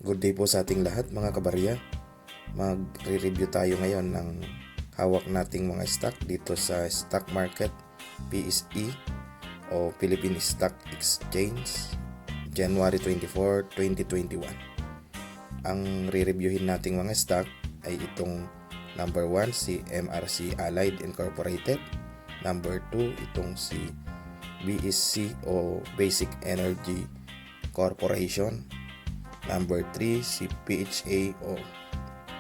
Good day po sa ating lahat mga kabarya. Magre-review tayo ngayon ng hawak nating mga stock dito sa stock market PSE o Philippine Stock Exchange January 24, 2021. Ang re-reviewin nating mga stock ay itong number 1 si MRC Allied Incorporated, number 2 itong si BSC o Basic Energy Corporation, number 3 si PHA o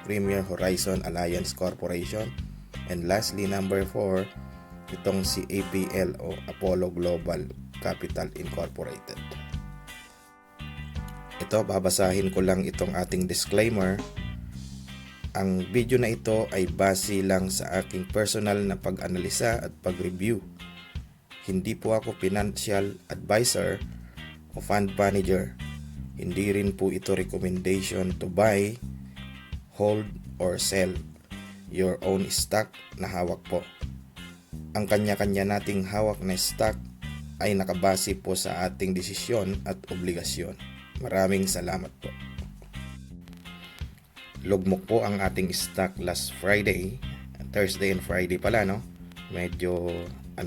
Premier Horizon Alliance Corporation, and lastly number 4 itong si APL o Apollo Global Capital Incorporated. Ito, babasahin ko lang itong ating disclaimer. Ang video na ito ay base lang sa aking personal na pag-analisa at pag-review. Hindi po ako financial advisor o fund manager. Hindi rin po ito recommendation to buy, hold, or sell your own stock na hawak po. Ang kanya-kanya nating hawak na stock ay nakabase po sa ating desisyon at obligasyon. Maraming salamat po. Lugmok po ang ating stock last Friday, Thursday and Friday pala, no? Medyo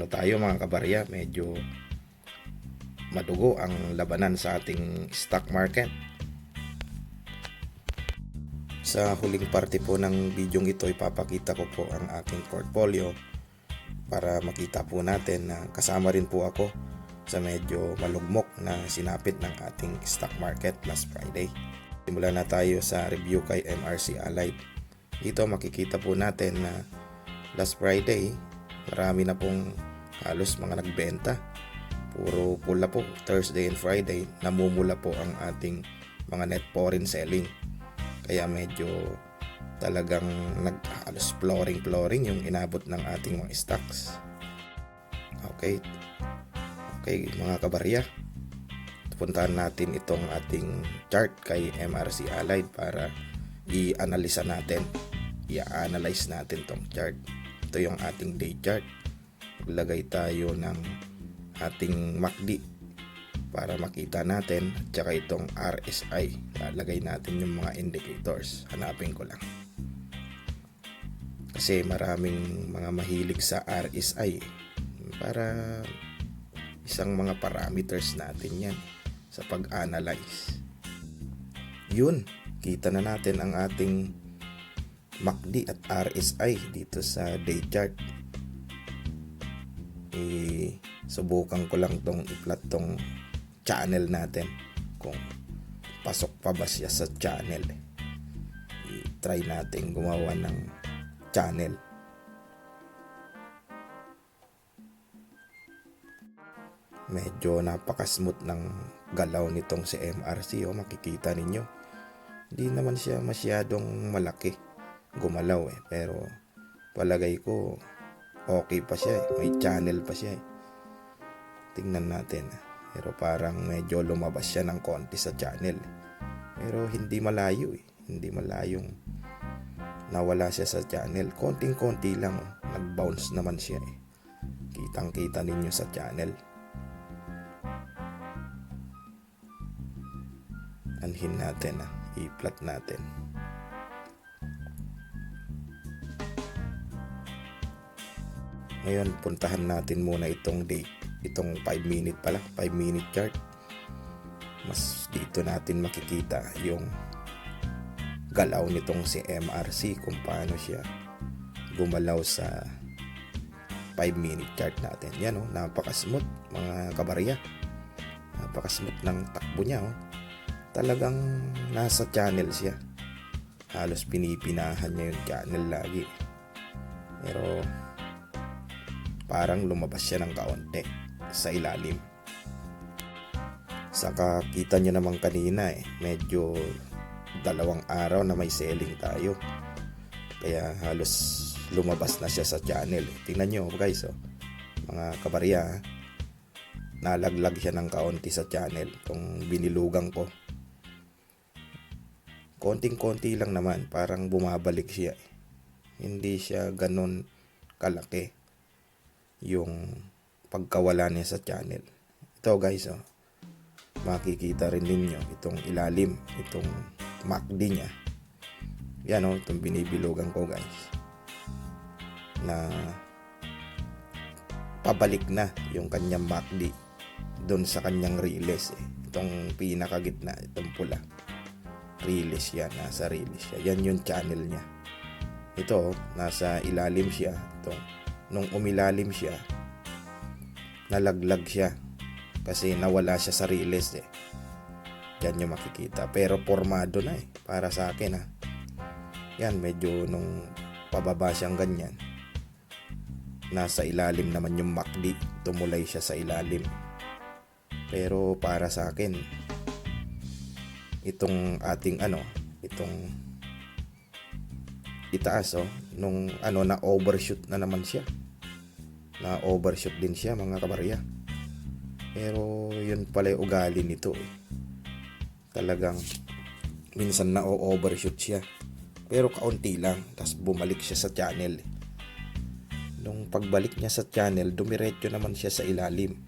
tayo mga kabarya, medyo madugo ang labanan sa ating stock market. Sa huling parte po ng bidyong ito, ipapakita ko po ang aking portfolio para makita po natin na kasama rin po ako sa medyo malugmok na sinapit ng ating stock market last Friday. Simulan na tayo sa review kay MRC Allied. Dito makikita po natin na last Friday marami na pong halos mga nagbenta. Puro pula po, Thursday and Friday, namumula po ang ating mga net foreign selling. Kaya medyo talagang halos flooring yung inabot ng ating mga stocks. Okay mga kabarya, puntahan natin itong ating chart kay MRC Allied para i-analyze natin tong chart. Ito yung ating day chart. Maglagay tayo ng ating MACD para makita natin, at saka itong RSI. Lalagay natin yung mga indicators. Hanapin ko lang kasi maraming mga mahilig sa RSI para isang mga parameters natin yan sa pag-analyze. Yun, kita na natin ang ating MACD at RSI dito sa day chart. Subukan ko lang tong i-plot tong channel natin kung pasok pa ba siya sa channel. I-try natin gumawa ng channel. Medyo napaka-smooth ng galaw nitong si MRC, makikita ninyo. Hindi naman siya masyadong malaki gumalaw pero palagay ko okay pa siya may channel pa siya Tingnan natin. Pero parang medyo lumabas siya ng konti sa channel. Pero hindi malayo Hindi malayong nawala siya sa channel. Konting-konti lang. Nag-bounce naman siya Kitang-kita ninyo sa channel. Anhin natin i-plot natin. Ngayon, puntahan natin muna itong 5 minute chart. Mas dito natin makikita yung galaw nitong si MRC, kung paano siya gumalaw sa 5 minute chart natin. Yan napaka-smooth mga kabarya. Napaka-smooth ng takbo niya Talagang nasa channel siya. Halos pinipinahan niya yung channel lagi. Pero parang lumabas siya ng kaunti sa ilalim. Saka kita nyo naman kanina medyo 2 araw na may selling tayo. Kaya halos lumabas na siya sa channel. Tingnan nyo guys mga kabarya, nalaglag siya ng kaunti sa channel. Kung binilugang ko, konting-konti lang naman, parang bumabalik siya Hindi siya ganon kalaki yung pagkawala niya sa channel. Ito guys makikita rin ninyo itong ilalim, itong MACD niya. Yan o, itong binibilugan ko guys, na pabalik na yung kanyang MACD doon sa kanyang release Itong pinakagitna, itong pula, release yan, nasa release siya. Yan yung channel niya. Ito, nasa ilalim siya. Ito, nung umilalim siya, nalaglag siya kasi nawala siya sa release Yan yung makikita. Pero formado na para sa akin Yan, medyo nung pababa siyang ganyan, nasa ilalim naman yung MACD, tumulay siya sa ilalim. Pero para sa akin, itong ating itong itaas nung na overshoot na naman siya. Na overshoot din siya mga kabarya. Pero yun pala yung ugali nito Talagang minsan na overshoot siya. Pero kaunti lang, tapos bumalik siya sa channel. Nung pagbalik niya sa channel, dumiretso naman siya sa ilalim.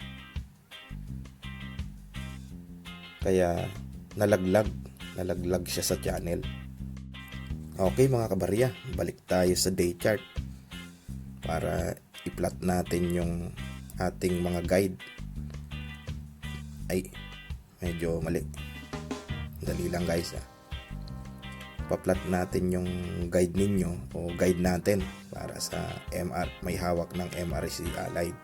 Kaya nalaglag siya sa channel. Okay mga kabarya, balik tayo sa day chart para i-plot natin yung ating mga guide. Ay, medyo mali. Dali lang guys Pa-plot natin yung guide ninyo o guide natin para sa MR, may hawak ng MRC Allied.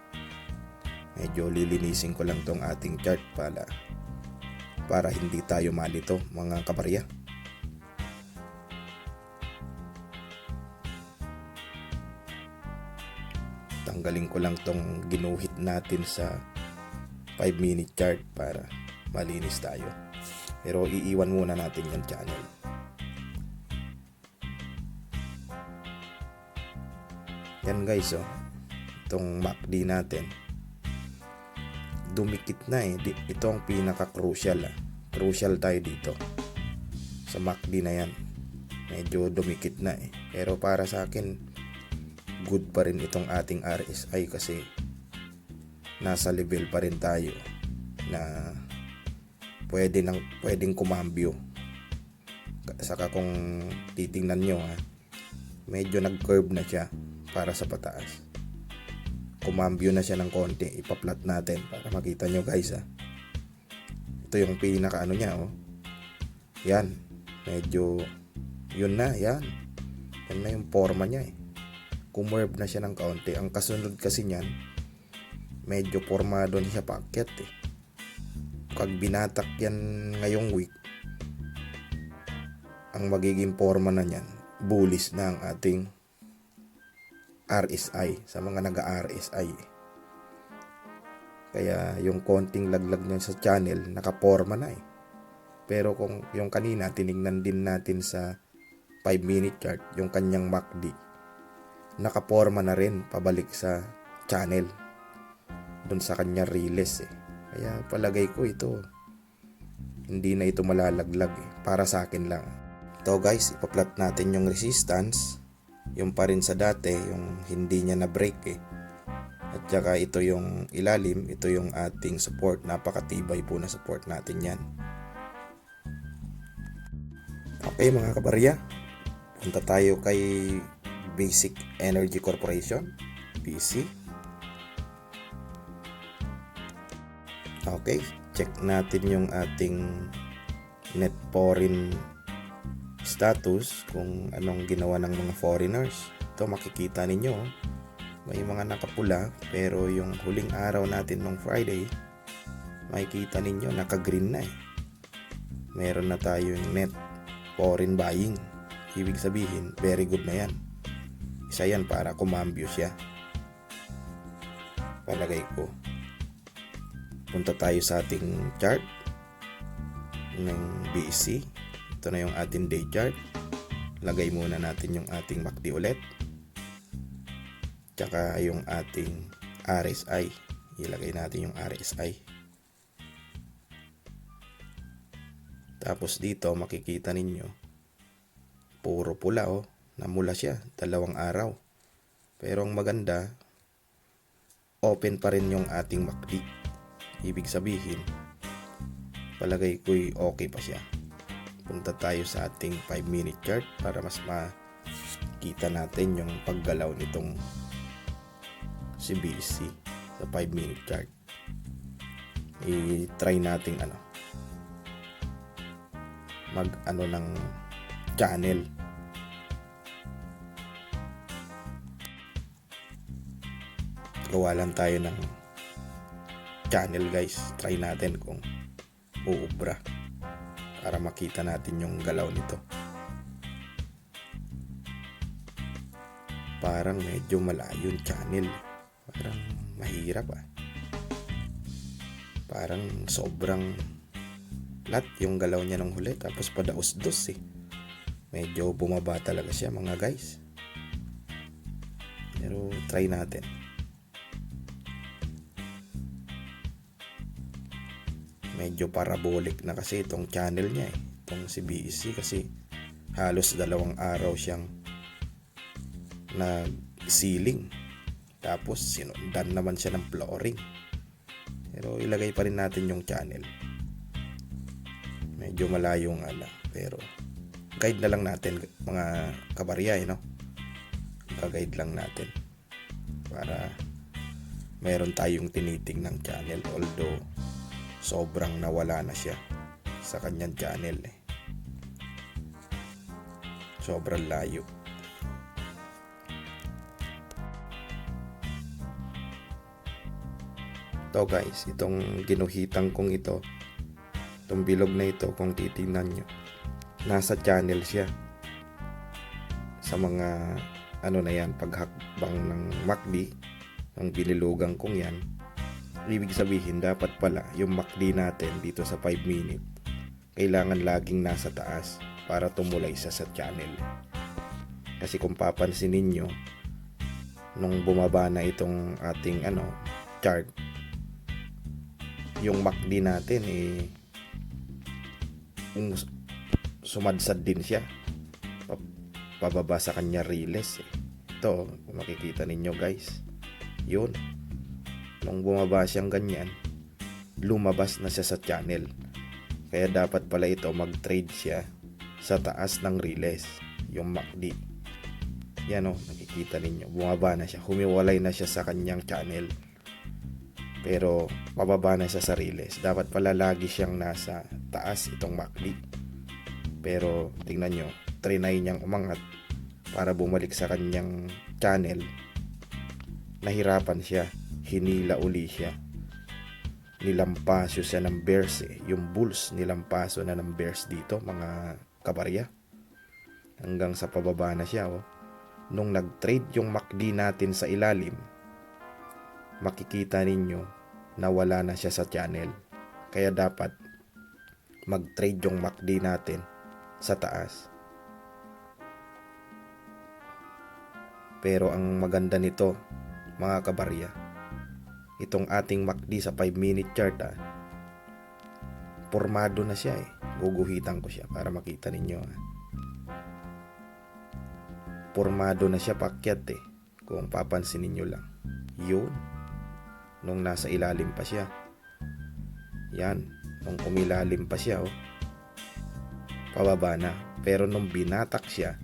Medyo lilinisin ko lang tong ating chart para hindi tayo malito mga kabarya. Tanggalin ko lang tong ginuhit natin sa 5-minute chart para malinis tayo. Pero iiwan muna natin yung channel. Yan guys itong MACD natin dumikit na ito ang pinaka crucial crucial tayo dito sa MACD na yan. Medyo dumikit na pero para sa akin good pa rin itong ating RSI kasi nasa level pa rin tayo na pwedeng kumambyo. Saka kung titingnan nyo medyo nag-curve na siya para sa pataas. Kumambyo na siya ng konti. Ipa-plot natin para makita nyo guys Ito yung pinaka niya Yan. Medyo yun na yan. Yan na yung forma niya Kumurve na siya ng kaunti. Ang kasunod kasi niyan, medyo formado na siya paakyat Pag binatak yan ngayong week, ang magiging forma na niyan, bullish na ang ating RSI sa mga naga-RSI. Kaya yung konting laglag niya sa channel, nakaporma na Pero kung yung kanina, tinignan din natin sa 5-minute chart, yung kanyang MACD, nakaporma na rin pabalik sa channel dun sa kanyang release Kaya palagay ko ito, hindi na ito malalaglag para sa akin lang. Ito guys, ipa-plot natin yung resistance, yung pa rin sa dati, yung hindi niya na break At saka ito yung ilalim, ito yung ating support. Napakatibay po na support natin yan. Okay mga kabarya, punta tayo kay Basic Energy Corporation, BC. Okay, check natin yung ating net foreign status, kung anong ginawa ng mga foreigners. Ito makikita ninyo, may mga nakapula, pero yung huling araw natin nung Friday, makikita ninyo naka-green na Meron na tayong net foreign buying. Ibig sabihin, very good na yan. Isa yan para kumambyo siya, palagay ko. Punta tayo sa ating chart ng BSC. Ito na yung ating day chart. Lagay muna natin yung ating MACD ulit, tsaka yung ating RSI. Ilagay natin yung RSI. Tapos dito makikita ninyo puro pula namula siya 2 araw. Pero ang maganda, open pa rin yung ating MACD. Ibig sabihin, palagay ko'y okay pa siya. punta tayo sa ating 5-minute chart para mas makita natin yung paggalaw nitong si BSC sa 5-minute chart. I-try nating mag ng channel. Gawa lang tayo ng channel, guys. Try natin kung uubra para makita natin yung galaw nito. Parang medyo malayo yung channel. Parang mahirap Parang sobrang flat yung galaw niya ng huli, tapos padaos-dos Medyo bumaba talaga siya, mga guys. Pero try natin. Medyo parabolic na kasi itong channel niya itong si BSC, kasi halos 2 araw siyang nag-ceiling, tapos sinundan naman siya ng flooring. Pero ilagay pa rin natin yung channel. Medyo malayo nga lang, pero guide na lang natin, mga kabarya, Guide lang natin para meron tayong tinitingnang channel, although sobrang nawala na siya sa kanyang channel sobrang layo. Ito, guys, itong ginuhitan kong itong bilog na ito, kung titingnan nyo, nasa channel siya sa mga na yan, paghakbang ng MACD ng binilugang kong yan. Ibig sabihin, dapat pala yung MACD natin dito sa 5 minute kailangan laging nasa taas para tumulay sa channel. Kasi kung papansin ninyo, nung bumaba na itong ating chart, yung MACD natin sumadsad din siya pababa sa kanya riles Ito, kung makikita ninyo, guys, yun, nung bumaba siyang ganyan, lumabas na siya sa channel. Kaya dapat pala ito mag-trade siya sa taas ng riles, yung MACD. Yan nakikita ninyo, bumaba na siya, humiwalay na siya sa kanyang channel, pero pababa na siya sa riles. Dapat pala lagi siyang nasa taas itong MACD, pero tingnan nyo, trinay niyang umangat para bumalik sa kanyang channel. Nahirapan siya, hinila uli siya, nilampaso siya ng bears yung bulls, nilampaso na ng bears dito, mga kabarya, hanggang sa pababa na siya Nung nag-trade yung MACD natin sa ilalim, makikita ninyo na wala na siya sa channel. Kaya dapat mag-trade yung MACD natin sa taas. Pero ang maganda nito, mga kabarya, itong ating MACD sa 5-minute chart formado na siya Guguhitan ko siya para makita ninyo Formado na siya paakyat kung papansin ninyo lang. Yun, nung nasa ilalim pa siya. Yan, nung umilalim pa siya pababa na. Pero nung binatak siya,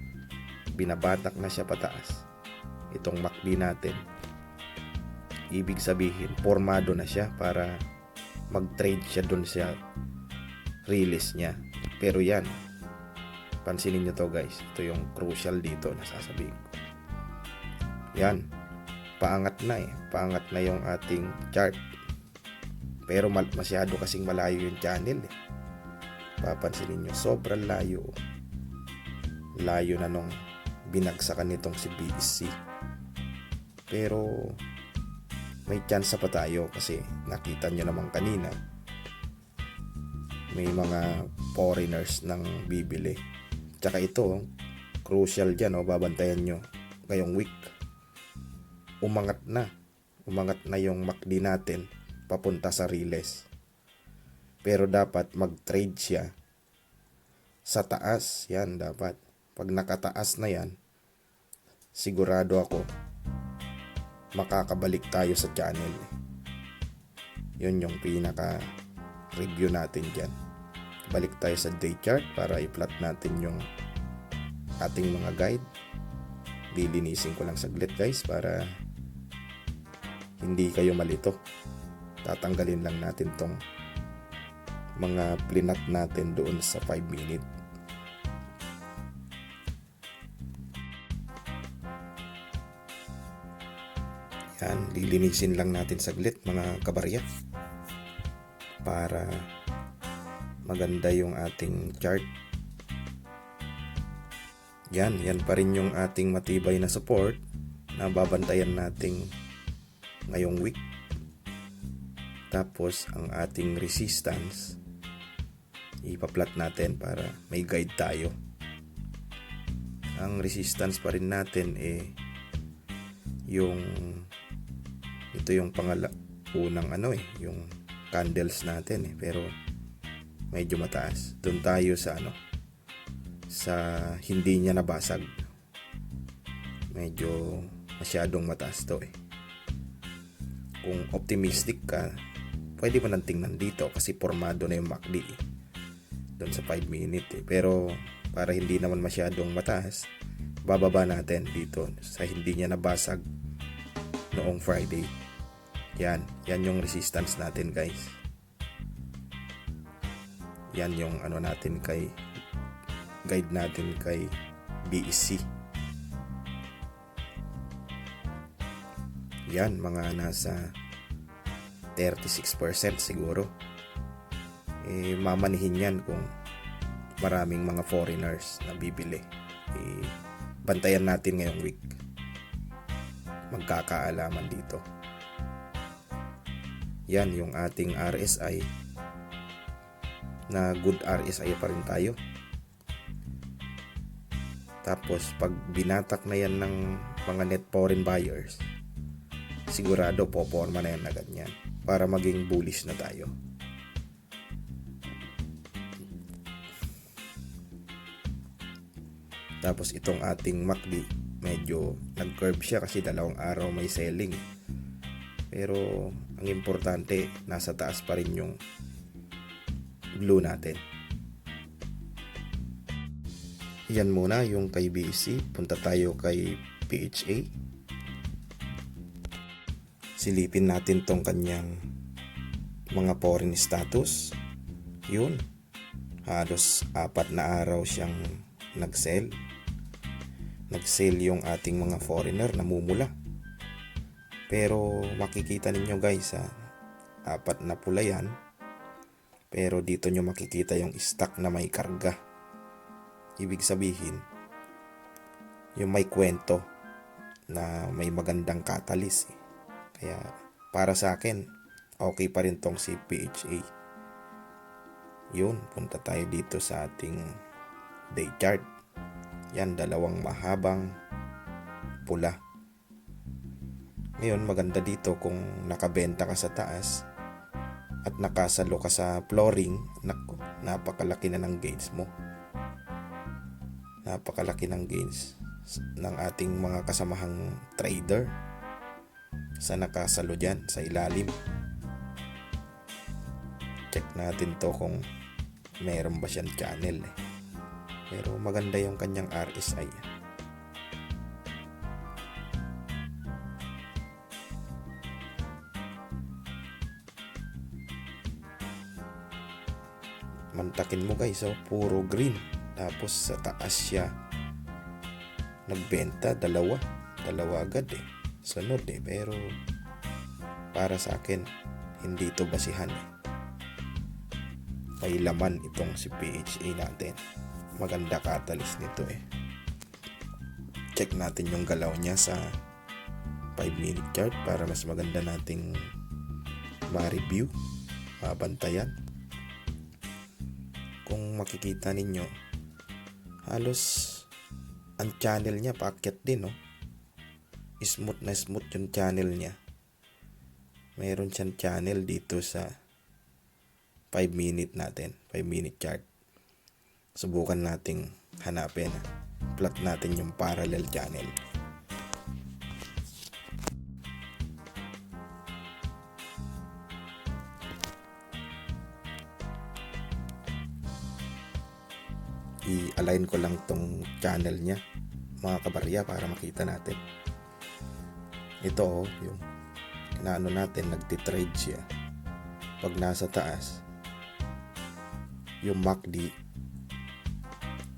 binabatak na siya pataas, itong MACD natin, ibig sabihin formado na siya para mag-trade siya dun sa release niya. Pero yan, pansinin nyo to, guys, ito yung crucial dito na sasabihin ko. Yan, paangat na yung ating chart, pero masyado kasing malayo yung channel Papansinin nyo, sobrang layo na nung binagsakan nitong si BSC. Pero may chance pa tayo, kasi nakita nyo naman kanina may mga foreigners nang bibili. Tsaka ito, crucial dyan babantayan nyo ngayong week. Umangat na yung MACD natin papunta sa riles. Pero dapat mag-trade siya sa taas. Yan, dapat pag nakataas na yan, sigurado ako makakabalik tayo sa channel. Yun yung pinaka review natin dyan. balik tayo sa day chart para i-plot natin yung ating mga guide. Lilinisin ko lang saglit guys para hindi kayo malito. Tatanggalin lang natin tong mga plinat natin doon sa 5 minute. Yan, lilinisin lang natin saglit mga kabarya para maganda yung ating chart. Yan pa rin yung ating matibay na support na babantayan nating ngayong week. Tapos ang ating resistance ipaplat natin para may guide tayo. Ang resistance pa rin natin yung ito yung unang yung candles natin pero medyo mataas. Doon tayo sa sa hindi niya nabasag. Medyo masyadong mataas to Kung optimistic ka, pwede mo nang tingnan dito kasi formado na yung MACD doon sa 5 minute Pero para hindi naman masyadong mataas, bababa natin dito sa hindi niya nabasag noong Friday. Yan yung resistance natin guys. Yan yung natin kay guide natin kay BEC. Yan mga nasa 36% siguro. Mamanihin yan kung maraming mga foreigners na bibili. Bantayan natin ngayong week. Magkakaalaman dito. Yan yung ating RSI na good RSI pa rin tayo. Tapos pag binatak na yan ng mga net foreign buyers, sigurado poporma na yan na ganyan para maging bullish na tayo. Tapos itong ating MACD medyo nag-curve siya kasi 2 araw may selling. Pero ang importante, nasa taas pa rin yung blue natin. Yan muna yung kay BEC. Punta tayo kay PHA. Silipin natin tong kanyang mga foreign status. Yun. Halos 4 na araw siyang nag-sell. Nag-sell yung ating mga foreigner, namumula. Pero makikita ninyo guys 4 na pula yan. Pero dito nyo makikita yung stock na may karga. Ibig sabihin, yung may kwento na may magandang catalyst. Kaya para sa akin, okay pa rin tong si PHA. Yun, punta tayo dito sa ating day chart. Yan, 2 mahabang pula. Ngayon, maganda dito kung nakabenta ka sa taas at nakasalo ka sa flooring. Naku, napakalaki na ng gains mo. Napakalaki ng gains ng ating mga kasamahang trader sa nakasalo dyan sa ilalim. Check natin to kung meron ba siyang channel Pero maganda yung kanyang RSI. Mantakin mo guys, puro green. Tapos sa taas siya nagbenta, 2 agad sunod pero para sa akin hindi ito basihan. May laman itong si PHA natin. Maganda catalyst nito Check natin yung galaw niya sa 5 minute chart para mas maganda nating ma-review, mabantayan. Kung makikita ninyo, halos ang channel niya paakyat din Smooth na smooth yung channel niya. Meron siyang channel dito sa 5 minute natin, 5 minute chart. Subukan nating hanapin. Plot natin yung parallel channel. align ko lang tong channel niya, mga kabarya, para makita natin. Ito yung inaano natin, nagtitrade siya. Pag nasa taas yung MACD,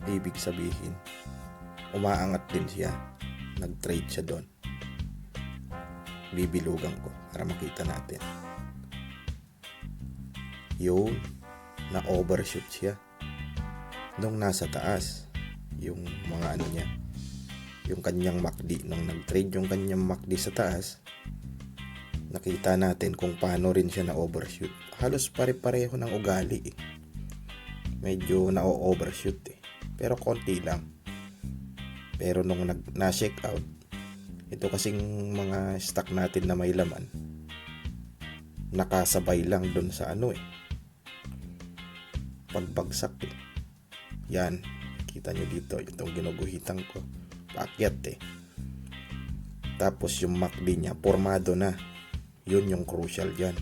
ibig sabihin umaangat din siya, nagtrade siya doon. Bibilugan ko para makita natin. Yun, na overshoot siya nung nasa taas yung mga ano niya, yung kanyang MACD. Nung nag-trade yung kanyang MACD sa taas, nakita natin kung paano rin siya na overshoot. Halos pare-pareho ng ugali eh. Medyo na-overshoot eh, pero konti lang. Pero nung na-check out, ito kasing mga stock natin na may laman, nakasabay lang dun sa ano eh, pagbagsak eh. Yan, kita nyo dito, itong ginuguhitan ko, paakyat eh. Tapos yung MACD niya, formado na. Yun yung crucial dyan.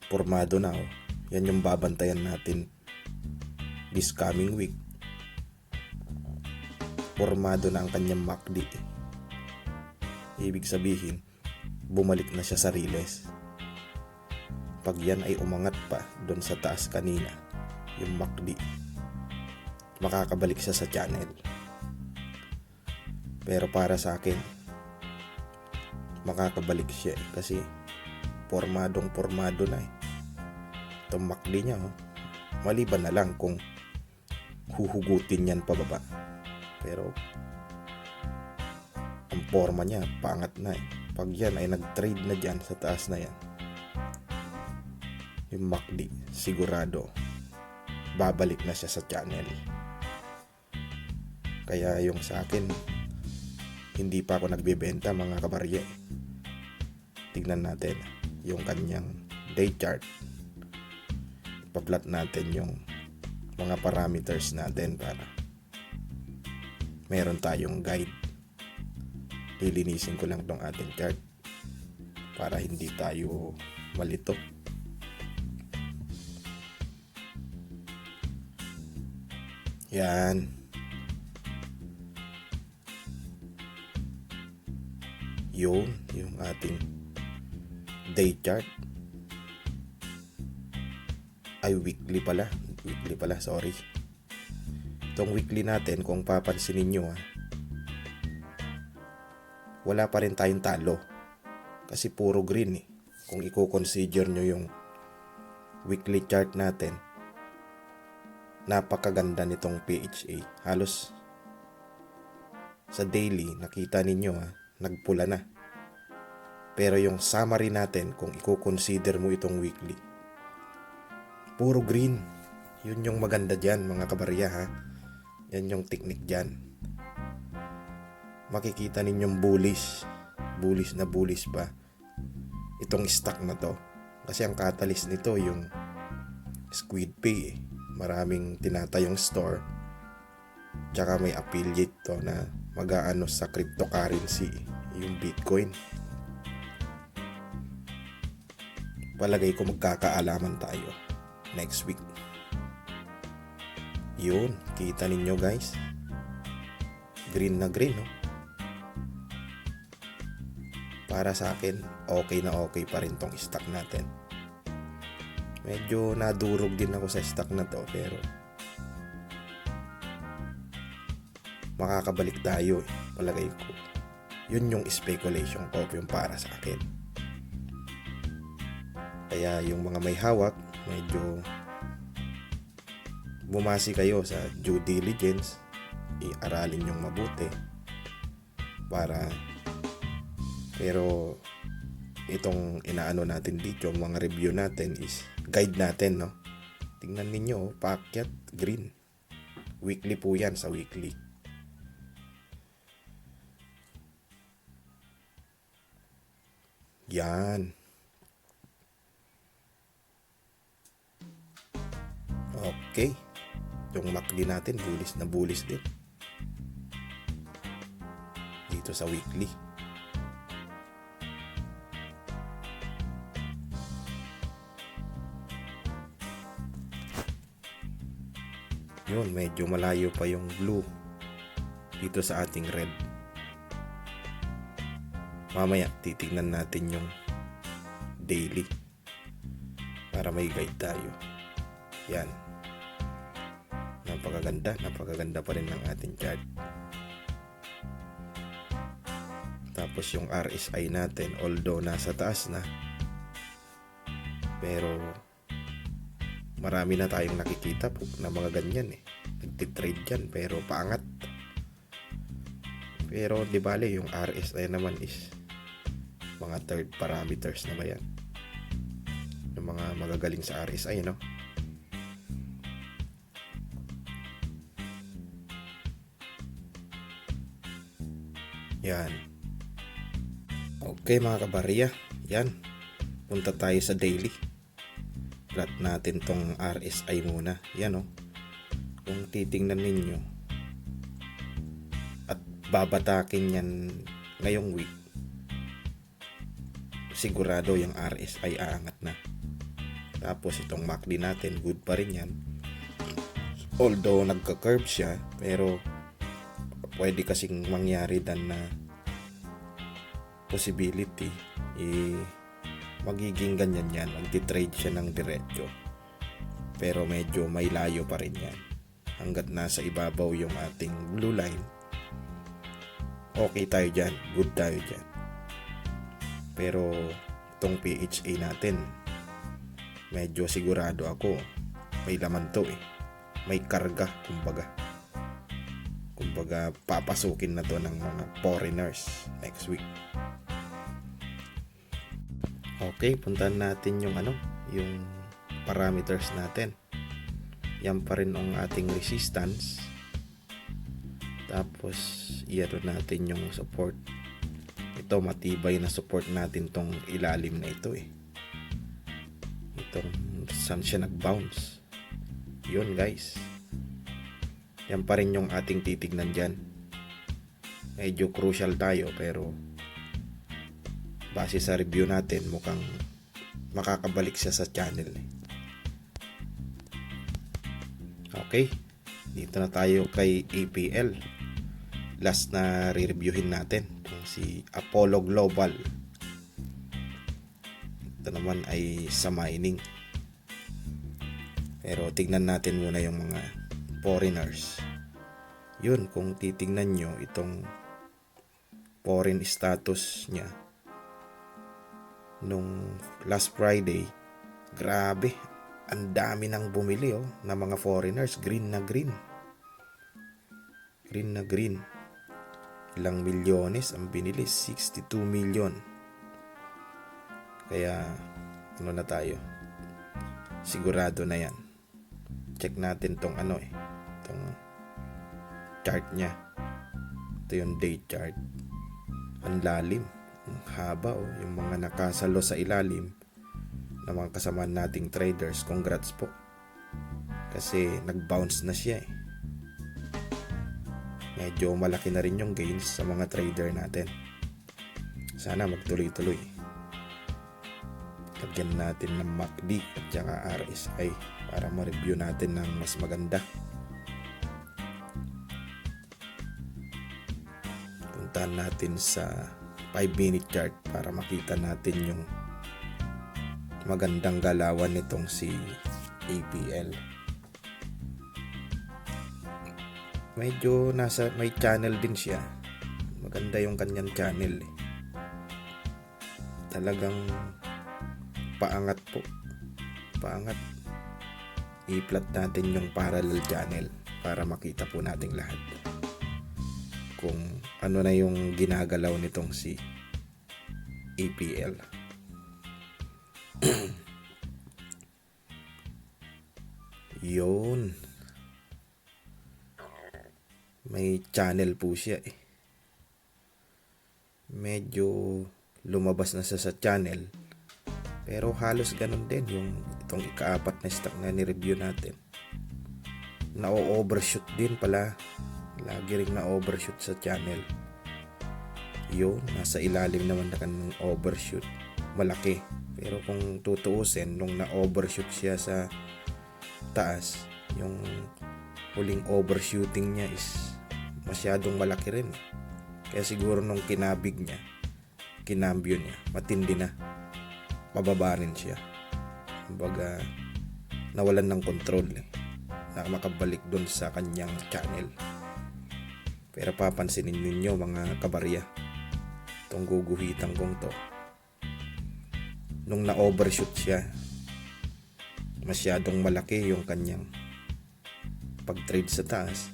Formado na oh. Yan yung babantayan natin this coming week. Formado na ang kanyang MACD eh. Ibig sabihin, bumalik na siya sa riles. Pag yan ay umangat pa doon sa taas kanina, yung MACD, makakabalik siya sa channel. Pero para sa akin, makakabalik siya eh, kasi formado na eh. Itong MACD niya oh. Maliban na lang kung huhugutin yan pababa. Pero ang forma niya pangat na eh. Pag yan ay nag-trade na dyan sa taas na yan, yung MACD sigurado babalik na siya sa channel. Kaya yung sa akin, hindi pa ako nagbebenta mga kabarya. Tignan natin yung kanyang day chart. Pa-plot natin yung mga parameters natin para meron tayong guide. Lilinisin ko lang tong ating chart para hindi tayo malito. Yan. Yun, yung ating day chart. Ay, weekly pala, sorry. Itong weekly natin, kung papansinin nyo wala pa rin tayong talo. Kasi puro green eh. Kung i-consider nyo yung weekly chart natin, napakaganda nitong PHA. Halos sa daily, nakita ninyo nagpula na. Pero yung summary natin, kung i-consider mo itong weekly, puro green. Yun yung maganda dyan mga kabarya Yan yung technique dyan. Makikita ninyong bullish pa itong stock na to. Kasi ang catalyst nito yung SquidPay Maraming tinatayong store. Tsaka may affiliate to na mag-aano sa cryptocurrency, yung Bitcoin. Palagay ko magkakaalaman tayo next week. Yun, kita ninyo guys. Green na green, no? Para sa akin, okay na okay pa rin tong stock natin. Medyo nadurog din ako sa stock na to, pero makakabalik tayo palagay ko. Yun yung speculation ko, yung para sa akin. Kaya yung mga may hawak, medyo bumasi kayo sa due diligence, i-aralin yung mabuti pero itong inaano natin dito, mga review natin is guide natin, no? Tingnan ninyo, paakyat green. Weekly po yan, sa weekly. Yan. Okay. Yung MACD natin, bullish din. Dito sa weekly. Yun, medyo malayo pa yung blue dito sa ating red. Mamaya titignan natin yung daily para may guide tayo. Yan, napakaganda pa rin ng ating chart. Tapos yung RSI natin, although nasa taas na, pero marami na tayong nakikita po na mga ganyan nagtitrade dyan pero paangat. Pero di bale yung RSI naman is mga third parameters na ba yan, yung mga magagaling sa RSI, no? Yan. Okay mga kabarya, yan, punta tayo sa daily. Plot natin tong RSI muna. Yan kung titingnan ninyo at babatakin yan ngayong week, sigurado yung RSI aangat na. Tapos itong MACD natin, good pa rin yan, although nagka-curve siya, pero pwede kasing mangyari dan na possibility magiging ganyan yan, magti-trade siya ng diretso, pero medyo may layo pa rin yan. Hanggat nasa ibabaw yung ating blue line, okay tayo dyan, good tayo dyan. Pero itong PHA natin, medyo sigurado ako may laman to may karga, kumbaga papasukin na to ng mga foreigners next week. Okay, puntahan natin yung yung parameters natin. Yan pa rin ang ating resistance. Tapos iyan natin yung support. Ito, matibay na support natin tong ilalim na ito Itong saan siya nag-bounce. Yun guys. Yan pa rin yung ating titignan dyan. Medyo crucial tayo, pero base sa review natin, mukhang makakabalik siya sa channel. Okay, dito na tayo kay APL. Last na re-reviewin natin itong si Apollo Global. Ito naman ay sa mining, pero tignan natin muna yung mga foreigners. Yun, kung titignan nyo itong foreign status niya nung last Friday, grabe, ang dami nang bumili na mga foreigners. Green na green, ilang milyones ang binili, 62 million. Kaya na tayo, sigurado na yan. Check natin tong tong chart niya. Ito yung day chart, ang lalim, ang haba yung mga nakasalo sa ilalim ng mga kasamaan nating traders. Congrats po, kasi nag-bounce na siya Medyo malaki na rin yung gains sa mga trader natin. Sana magtuloy-tuloy. Lagyan natin ng MACD at saka RSI para ma-review natin ng mas maganda. Puntahan natin sa 5-minute chart para makita natin yung magandang galawan nitong si APL. Medyo may channel din siya. Maganda yung kanyang channel Talagang paangat po. Paangat. I-plot natin yung parallel channel para makita po nating lahat kung ano na yung ginagalaw nitong si APL. Yun, may channel po siya Medyo lumabas na sa channel, pero halos ganun din yung itong ika-4 na stock na ni-review natin. Na-overshoot din pala. Lagi rin na-overshoot sa channel. Yun, nasa ilalim naman na kanang overshoot. Malaki. Pero kung tutuusin, nung na-overshoot siya sa taas, yung huling overshooting niya is masyadong malaki rin. Kaya siguro nung kinambyo niya, matindi na, mababa rin siya. Kumbaga, nawalan ng control na makabalik dun sa kanyang channel. Pero papansinin ninyo mga kabarya, itong guguhitan kong to, nung na-overshoot siya, masyadong malaki yung kanyang pag-trade sa taas.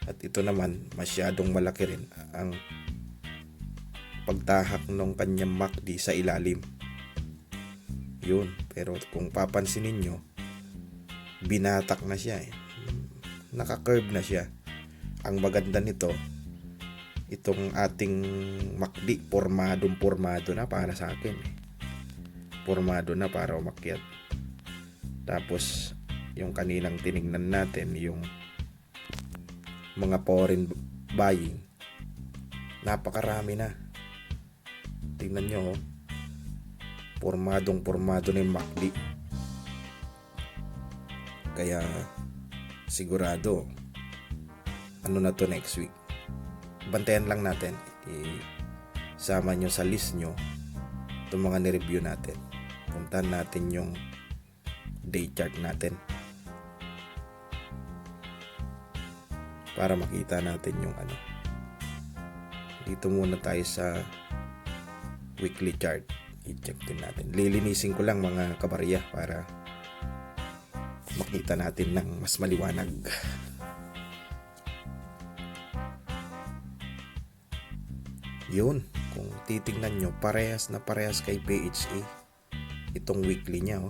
At ito naman, masyadong malaki rin ang pagtahak ng kanyang MACD sa ilalim. Yun, pero kung papansinin nyo, binatak na siya Naka-curve na siya. Ang maganda nito, itong ating MACD, pormado na para sa akin. Pormado na para umakyat. Tapos, yung kaninang tinignan natin, yung mga foreign buying, napakarami na. Tingnan nyo, pormado na yung MACD. Kaya sigurado ano na to next week. Bantayan lang natin, isama nyo sa list nyo itong mga nireview natin. Puntahan natin yung day chart natin para makita natin yung dito muna tayo sa weekly chart. I-check din natin. Lilinisin ko lang mga kabarya para makita natin ng mas maliwanag. Yun, kung titingnan nyo, parehas kay PHA itong weekly nya.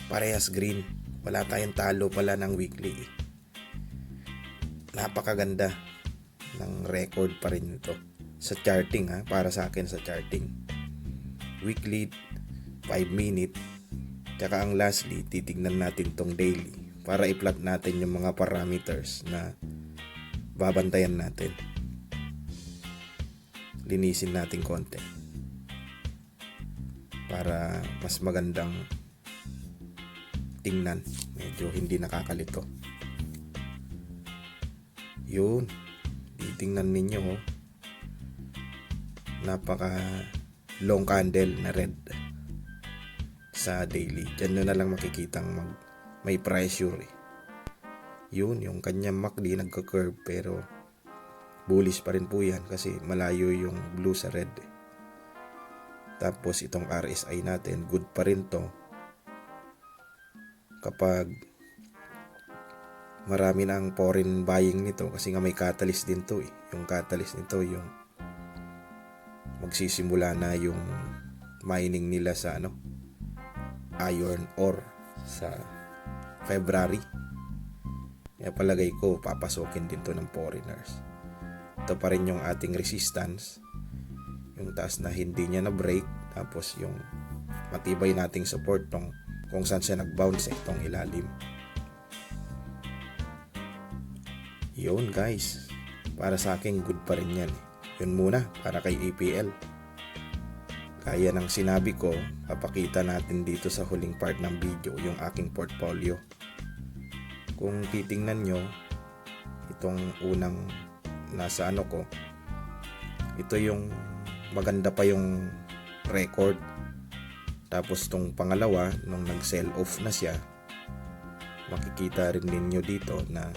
Parehas green. Wala tayong talo pala ng weekly. Napakaganda ng record pa rin ito sa charting para sa akin sa charting. Weekly, 5 minute, tsaka ang lastly, titignan natin tong daily para i-plot natin yung mga parameters na babantayan natin. Linisin natin konti para mas magandang tingnan, medyo hindi nakakalito. Yun, titingnan ninyo napaka long candle na red sa daily. Diyan nyo na lang makikitang may pressure Yun, yung kanyang MACD nagka-curve pero bullish pa rin po yan kasi malayo yung blue sa red. Tapos itong RSI natin, good pa rin to kapag marami na ang foreign buying nito kasi nga may catalyst din to Yung catalyst nito, yung magsisimula na yung mining nila sa iron ore sa February. Kaya palagay ko papasokin din to ng foreigners. Ito pa rin yung ating resistance, yung taas na hindi niya na break, tapos yung matibay nating support kung saan siya nag-bounce itong ilalim. Yun guys, para sa akin good pa rin yan. Yun muna para kay EPL. Kaya ng sinabi ko, papakita natin dito sa huling part ng video yung aking portfolio. Kung titingnan nyo, itong unang nasa ko, ito yung maganda pa yung record. Tapos tong pangalawa, nung nag-sell off na siya, makikita rin ninyo dito na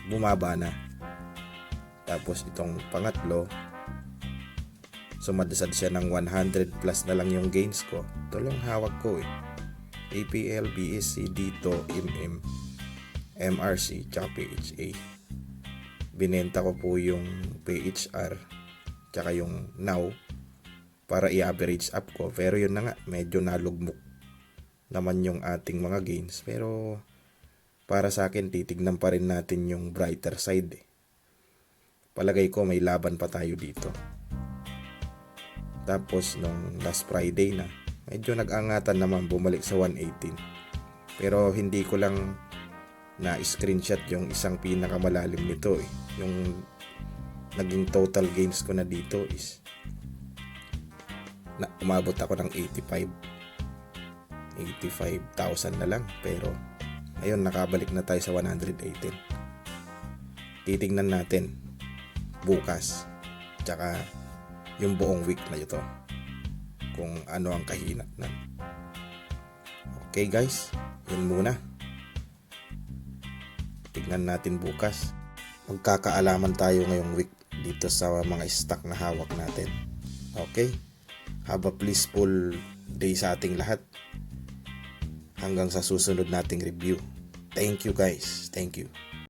bumaba na. Tapos itong pangatlo, sumadasad siya ng 100 plus na lang yung gains ko. Ito lang hawak ko APL, BSC, dito, MRC, tsaka PHA. Binenta ko po yung PHR tsaka yung NOW para i-average up ko. Pero yun na nga, medyo nalugmok naman yung ating mga gains. Pero para sa akin, titignan pa rin natin yung brighter side Palagay ko may laban pa tayo dito. Tapos nung last Friday na, medyo nag-angatan naman, bumalik sa 118. Pero hindi ko lang na screenshot yung isang pinakamalalim nito Yung naging total gains ko na dito is umabot ako ng 85,000 na lang. Pero Ayun, nakabalik na tayo sa 118. Titingnan natin bukas tsaka yung buong week na ito kung ano ang kahinatnan. Okay guys, yun muna. Tignan natin bukas. Magkakaalaman tayo ngayong week dito sa mga stock na hawak natin. Okay? Have a blissful day sa ating lahat. Hanggang sa susunod nating review. Thank you guys. Thank you.